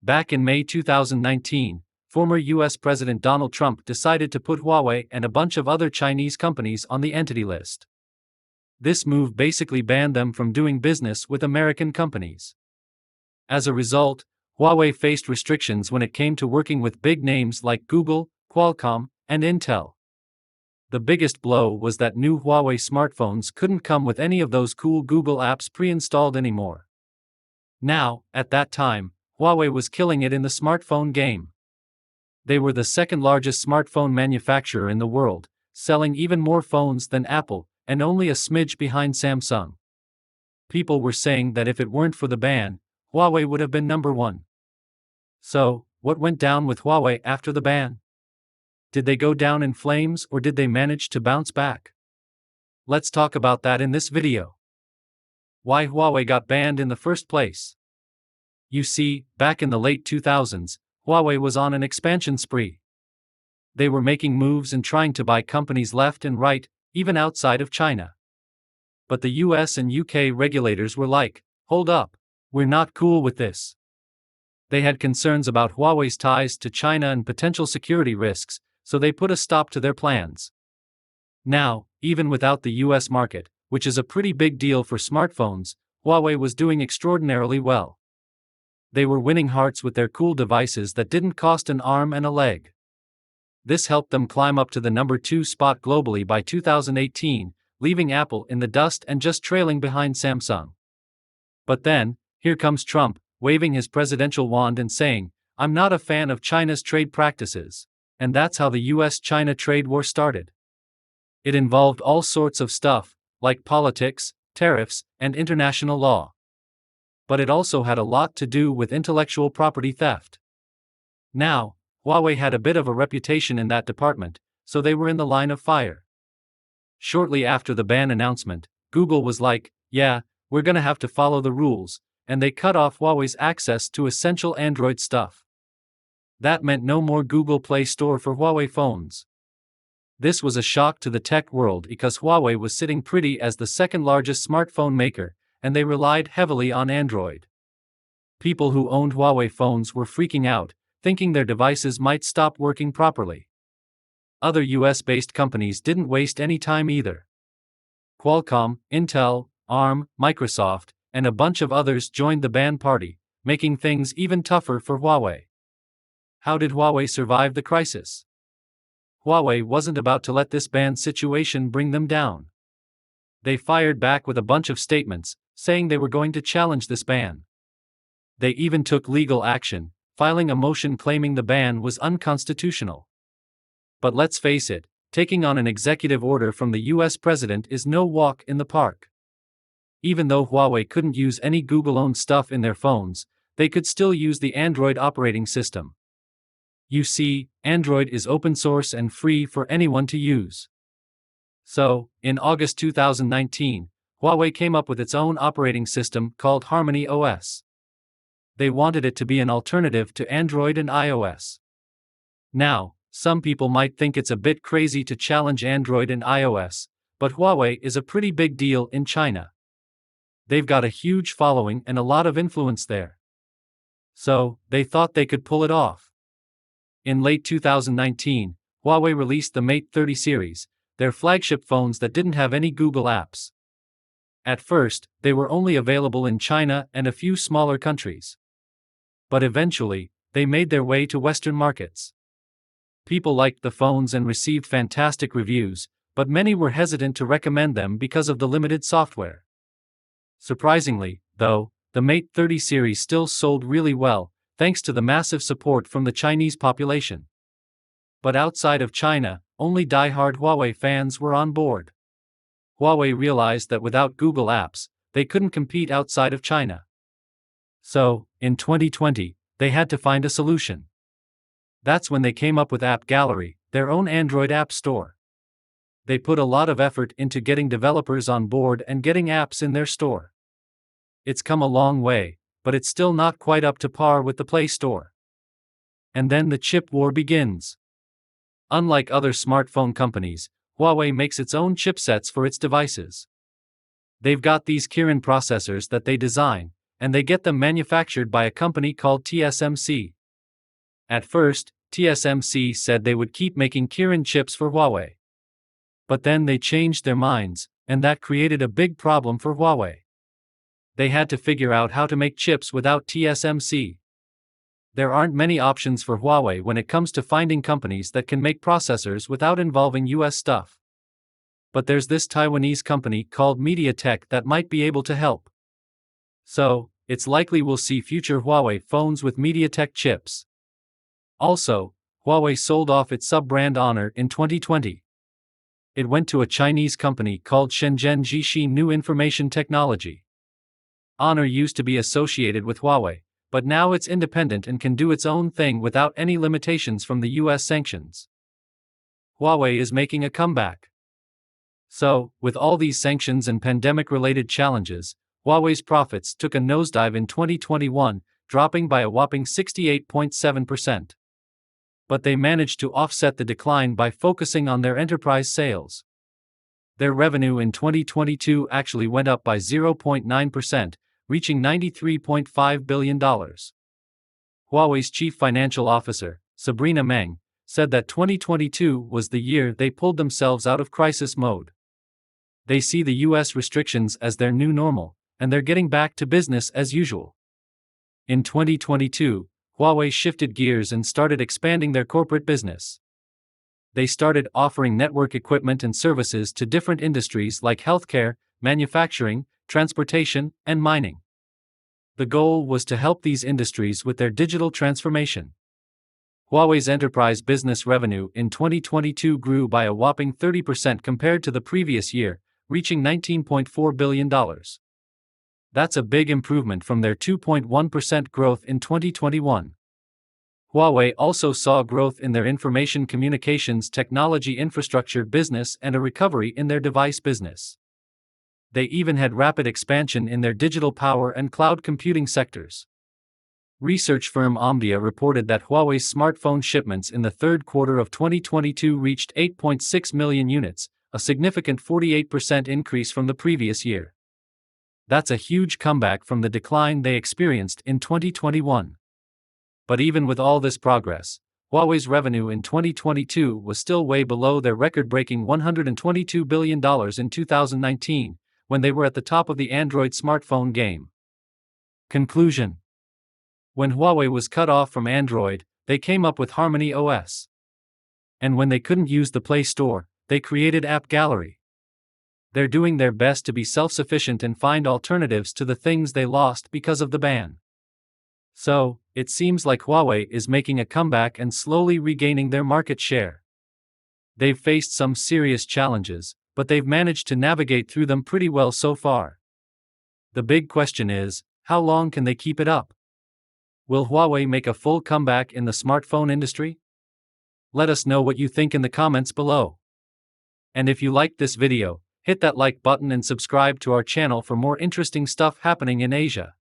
Back in May 2019, former US President Donald Trump decided to put Huawei and a bunch of other Chinese companies on the entity list. This move basically banned them from doing business with American companies. As a result, Huawei faced restrictions when it came to working with big names like Google, Qualcomm, and Intel. The biggest blow was that new Huawei smartphones couldn't come with any of those cool Google apps pre-installed anymore. Now, at that time, Huawei was killing it in the smartphone game. They were the second largest smartphone manufacturer in the world, selling even more phones than Apple, and only a smidge behind Samsung. People were saying that if it weren't for the ban, Huawei would have been number one. So, what went down with Huawei after the ban? Did they go down in flames or did they manage to bounce back? Let's talk about that in this video. Why Huawei got banned in the first place? You see, back in the late 2000s, Huawei was on an expansion spree. They were making moves and trying to buy companies left and right, even outside of China. But the US and UK regulators were like, hold up, we're not cool with this. They had concerns about Huawei's ties to China and potential security risks, so they put a stop to their plans. Now, even without the US market, which is a pretty big deal for smartphones, Huawei was doing extraordinarily well. They were winning hearts with their cool devices that didn't cost an arm and a leg. This helped them climb up to the number 2 spot globally by 2018, leaving Apple in the dust and just trailing behind Samsung. But then, here comes Trump, waving his presidential wand and saying, "I'm not a fan of China's trade practices." And that's how the US-China trade war started. It involved all sorts of stuff, like politics, tariffs, and international law. But it also had a lot to do with intellectual property theft. Now, Huawei had a bit of a reputation in that department, so they were in the line of fire. Shortly after the ban announcement, Google was like, yeah, we're gonna have to follow the rules, and they cut off Huawei's access to essential Android stuff. That meant no more Google Play Store for Huawei phones. This was a shock to the tech world because Huawei was sitting pretty as the second largest smartphone maker, and they relied heavily on Android. People who owned Huawei phones were freaking out, thinking their devices might stop working properly. Other US-based companies didn't waste any time either. Qualcomm, Intel, ARM, Microsoft, and a bunch of others joined the ban party, making things even tougher for Huawei. How did Huawei survive the crisis? Huawei wasn't about to let this ban situation bring them down. They fired back with a bunch of statements, saying they were going to challenge this ban. They even took legal action, filing a motion claiming the ban was unconstitutional. But let's face it, taking on an executive order from the US president is no walk in the park. Even though Huawei couldn't use any Google-owned stuff in their phones, they could still use the Android operating system. You see, Android is open source and free for anyone to use. So, in August 2019, Huawei came up with its own operating system called Harmony OS. They wanted it to be an alternative to Android and iOS. Now, some people might think it's a bit crazy to challenge Android and iOS, but Huawei is a pretty big deal in China. They've got a huge following and a lot of influence there. So, they thought they could pull it off. In late 2019, Huawei released the Mate 30 series, their flagship phones that didn't have any Google apps. At first, they were only available in China and a few smaller countries. But eventually, they made their way to Western markets. People liked the phones and received fantastic reviews, but many were hesitant to recommend them because of the limited software. Surprisingly, though, the Mate 30 series still sold really well, thanks to the massive support from the Chinese population. But outside of China, only die-hard Huawei fans were on board. Huawei realized that without Google apps, they couldn't compete outside of China. So, in 2020, they had to find a solution. That's when they came up with App Gallery, their own Android app store. They put a lot of effort into getting developers on board and getting apps in their store. It's come a long way, but it's still not quite up to par with the Play Store. And then the chip war begins. Unlike other smartphone companies, Huawei makes its own chipsets for its devices. They've got these Kirin processors that they design, and they get them manufactured by a company called TSMC. At first, TSMC said they would keep making Kirin chips for Huawei. But then they changed their minds, and that created a big problem for Huawei. They had to figure out how to make chips without TSMC. There aren't many options for Huawei when it comes to finding companies that can make processors without involving US stuff. But there's this Taiwanese company called MediaTek that might be able to help. So, it's likely we'll see future Huawei phones with MediaTek chips. Also, Huawei sold off its sub-brand Honor in 2020. It went to a Chinese company called Shenzhen Jixi New Information Technology. Honor used to be associated with Huawei, but now it's independent and can do its own thing without any limitations from the US sanctions. Huawei is making a comeback. So, with all these sanctions and pandemic-related challenges, Huawei's profits took a nosedive in 2021, dropping by a whopping 68.7%. But they managed to offset the decline by focusing on their enterprise sales. Their revenue in 2022 actually went up by 0.9%, reaching $93.5 billion. Huawei's chief financial officer, Sabrina Meng, said that 2022 was the year they pulled themselves out of crisis mode. They see the US restrictions as their new normal, and they're getting back to business as usual. In 2022, Huawei shifted gears and started expanding their corporate business. They started offering network equipment and services to different industries like healthcare, manufacturing, transportation, and mining. The goal was to help these industries with their digital transformation. Huawei's enterprise business revenue in 2022 grew by a whopping 30% compared to the previous year, reaching $19.4 billion. That's a big improvement from their 2.1% growth in 2021. Huawei also saw growth in their information communications technology infrastructure business and a recovery in their device business. They even had rapid expansion in their digital power and cloud computing sectors. Research firm Omdia reported that Huawei's smartphone shipments in the third quarter of 2022 reached 8.6 million units, a significant 48% increase from the previous year. That's a huge comeback from the decline they experienced in 2021. But even with all this progress, Huawei's revenue in 2022 was still way below their record-breaking $122 billion in 2019, when they were at the top of the Android smartphone game. Conclusion: when Huawei was cut off from Android, they came up with Harmony OS. And when they couldn't use the Play Store, they created App Gallery. They're doing their best to be self-sufficient and find alternatives to the things they lost because of the ban. So, it seems like Huawei is making a comeback and slowly regaining their market share. They've faced some serious challenges, but they've managed to navigate through them pretty well so far. The big question is, how long can they keep it up? Will Huawei make a full comeback in the smartphone industry? Let us know what you think in the comments below. And if you liked this video, hit that like button and subscribe to our channel for more interesting stuff happening in Asia.